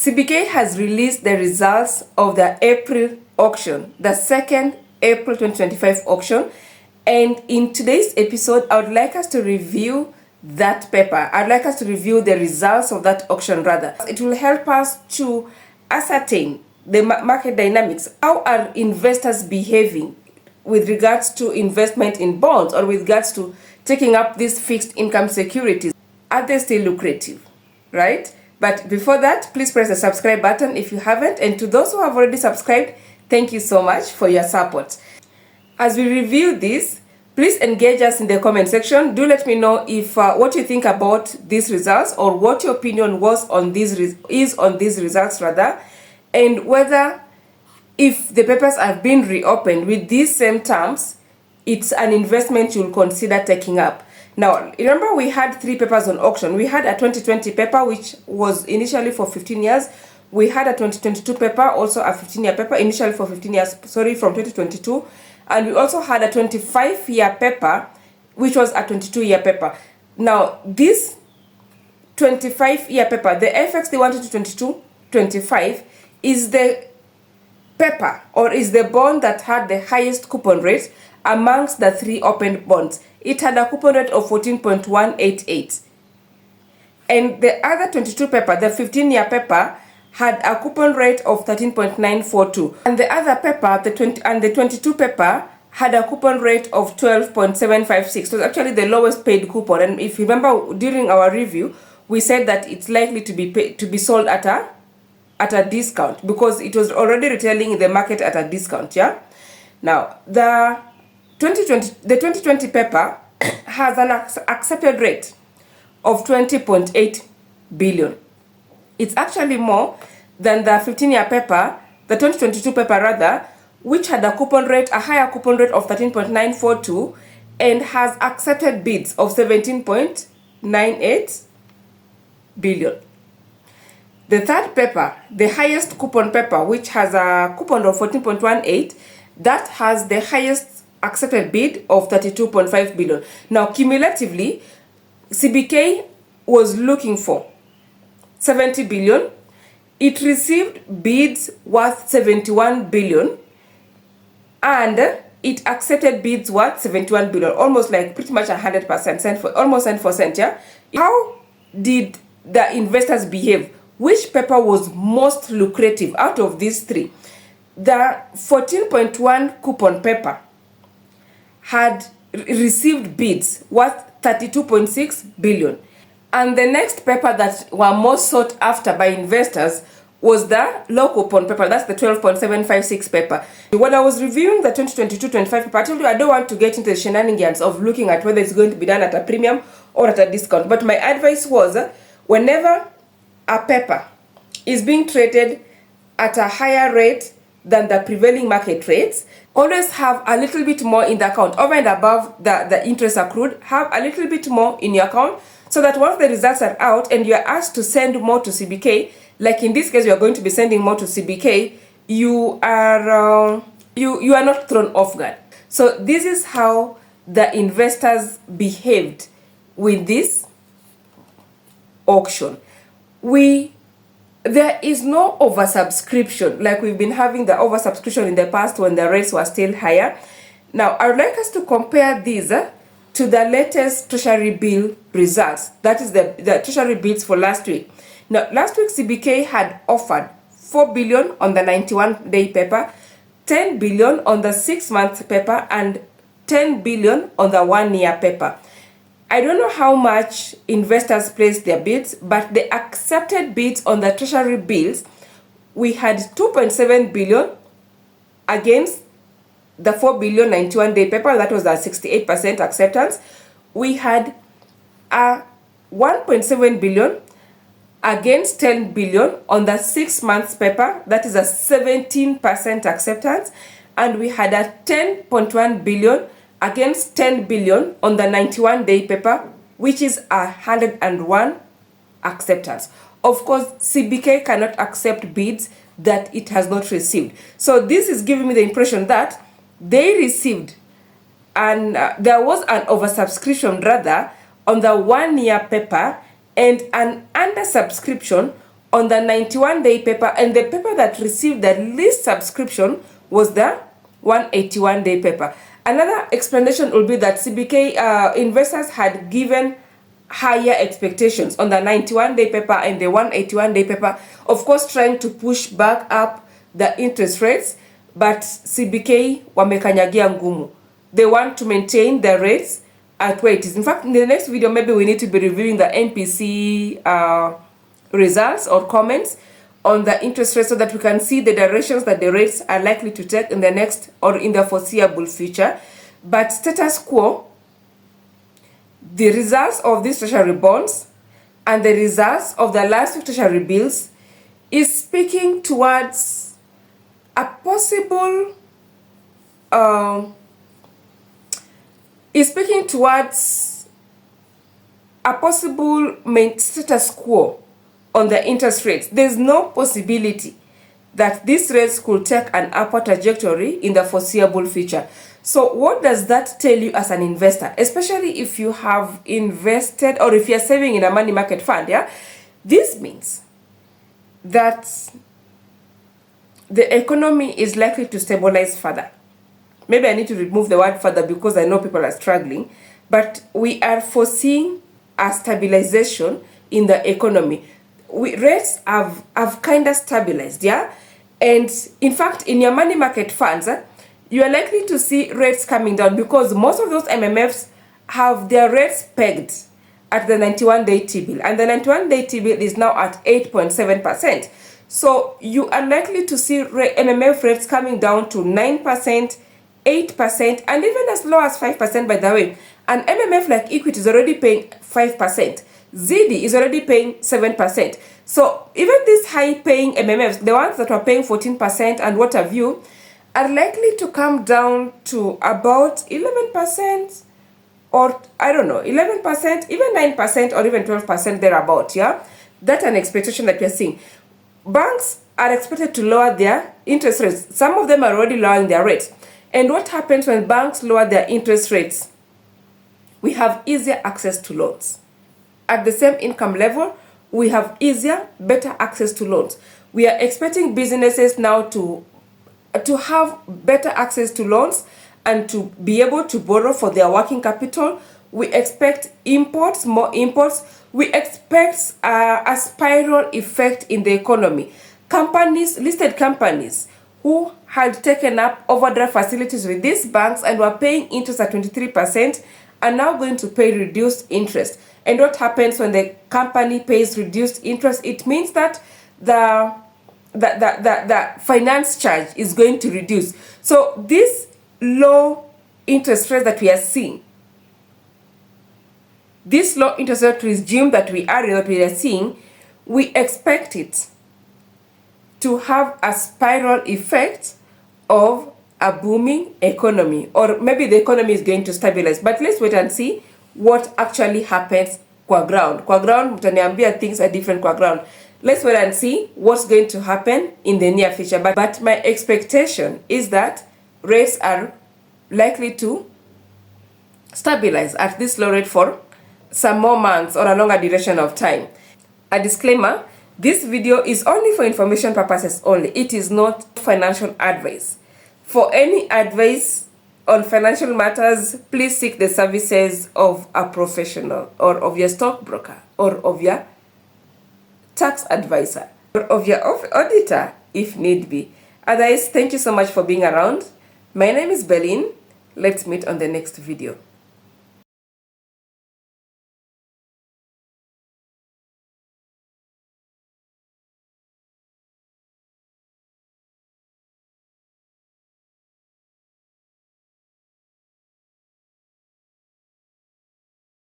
CBK has released the results of the April auction, the second April 2025 auction. And in today's episode, I would like us to review that paper. I'd like us to review the results of that auction rather. It will help us to ascertain the market dynamics. How are investors behaving with regards to investment in bonds or with regards to taking up these fixed income securities? Are they still lucrative, right? But before that, please press the subscribe button if you haven't. And to those who have already subscribed, thank you so much for your support. As we review this, please engage us in the comment section. Do let me know if what you think about these results or what your opinion was on these results rather, and whether if the papers have been reopened with these same terms, it's an investment you'll consider taking up. Now, remember we had 3 papers on auction. We had a 2020 paper, which was initially for 15 years. We had a 2022 paper, also a 15-year paper, initially for 15 years, sorry, from 2022. And we also had a 25-year paper, which was a 22-year paper. Now, this 25-year paper, the FXD 12225, is the paper or is the bond that had the highest coupon rate amongst the 3 opened bonds. It had a coupon rate of 14.188. And the other 22 paper, the 15-year paper, had a coupon rate of 13.942. And the other paper, the 22 paper, had a coupon rate of 12.756. It was actually the lowest paid coupon. And if you remember during our review, we said that it's likely to be sold at a discount because it was already retailing in the market at a discount, yeah? Now, the 2020 paper has an accepted rate of 20.8 billion. It's actually more than the 15-year paper, the 2022 paper rather, which had a higher coupon rate of 13.942 and has accepted bids of 17.98 billion. The third paper, the highest coupon paper, which has a coupon of 14.18, that has the highest accepted bid of 32.5 billion. Now, cumulatively, CBK was looking for 70 billion. It received bids worth 71 billion and it accepted bids worth 71 billion, almost like pretty much 100%, almost 100%, yeah? How did the investors behave? Which paper was most lucrative out of these 3? The 14.1 coupon paper had received bids worth 32.6 billion. And the next paper that were most sought after by investors was the low coupon paper. That's the 12.756 paper. When I was reviewing the 2022-25 paper, I told you I don't want to get into the shenanigans of looking at whether it's going to be done at a premium or at a discount. But my advice was whenever a paper is being traded at a higher rate than the prevailing market rates, always have a little bit more in the account. Over and above the interest accrued, have a little bit more in your account so that once the results are out and you are asked to send more to CBK, like in this case, you are going to be sending more to CBK, you are not thrown off guard. So this is how the investors behaved with this auction. There is no oversubscription like we've been having the oversubscription in the past when the rates were still higher. Now, I would like us to compare these to the latest Treasury bill results. That is the Treasury bills for last week. Now, last week CBK had offered 4 billion on the 91-day paper, 10 billion on the 6-month paper, and 10 billion on the 1-year paper. I don't know how much investors placed their bids, but the accepted bids on the Treasury bills, we had 2.7 billion against the 4 billion 91-day paper. That was a 68% acceptance. We had a 1.7 billion against 10 billion on the 6 months paper. That is a 17% acceptance. And we had a 10.1 billion against 10 billion on the 91-day paper, which is 101 acceptance. Of course, CBK cannot accept bids that it has not received. So this is giving me the impression that they received, and there was an oversubscription rather on the 1-year paper and an undersubscription on the 91-day paper, and the paper that received the least subscription was the 181-day paper. Another explanation will be that CBK investors had given higher expectations on the 91-day paper and the 181-day paper, of course trying to push back up the interest rates, but CBK wamekanyagia ngumu. They want to maintain the rates at where it is. In fact, in the next video, maybe we need to be reviewing the MPC results or comments on the interest rate so that we can see the directions that the rates are likely to take in the next or in the foreseeable future. But status quo, the results of these treasury bonds and the results of the last few treasury bills is speaking towards a possible status quo on the interest rates. There's no possibility that these rates could take an upward trajectory in the foreseeable future. So what does that tell you as an investor, especially if you have invested or if you're saving in a money market fund? Yeah, this means that the economy is likely to stabilize further. Maybe I need to remove the word further because I know people are struggling, but we are foreseeing a stabilization in the economy. Rates have kind of stabilized, yeah? And in fact, in your money market funds, you are likely to see rates coming down because most of those MMFs have their rates pegged at the 91-day T-bill. And the 91-day T-bill is now at 8.7%. So you are likely to see MMF rates coming down to 9%, 8%, and even as low as 5%, by the way. An MMF like equity is already paying 5%. ZD is already paying 7%. So even these high-paying MMFs, the ones that were paying 14% and what have you, are likely to come down to about 11%, or I don't know, 11%, even 9%, or even 12% thereabout, yeah? That's an expectation that we're seeing. Banks are expected to lower their interest rates. Some of them are already lowering their rates. And what happens when banks lower their interest rates? We have easier access to loans. At the same income level, we have easier, better access to loans. We are expecting businesses now to have better access to loans and to be able to borrow for their working capital. We expect imports, more imports. We expect a spiral effect in the economy. Companies, listed companies who had taken up overdraft facilities with these banks and were paying interest at 23% are now going to pay reduced interest. And what happens when the company pays reduced interest? It means that the finance charge is going to reduce. So this low interest rate that we are seeing, this low interest rate regime that we are seeing, we expect it to have a spiral effect of a booming economy, or maybe the economy is going to stabilize. But let's wait and see what actually happens kwa ground. Kwa ground, mtaniambia things are different kwa ground. Let's wait and see what's going to happen in the near future. But my expectation is that rates are likely to stabilize at this low rate for some more months or a longer duration of time. A disclaimer, this video is only for information purposes only. It is not financial advice. For any advice on financial matters, please seek the services of a professional, or of your stockbroker, or of your tax advisor, or of your auditor if need be. Otherwise, thank you so much for being around. My name is Berlin. Let's meet on the next video.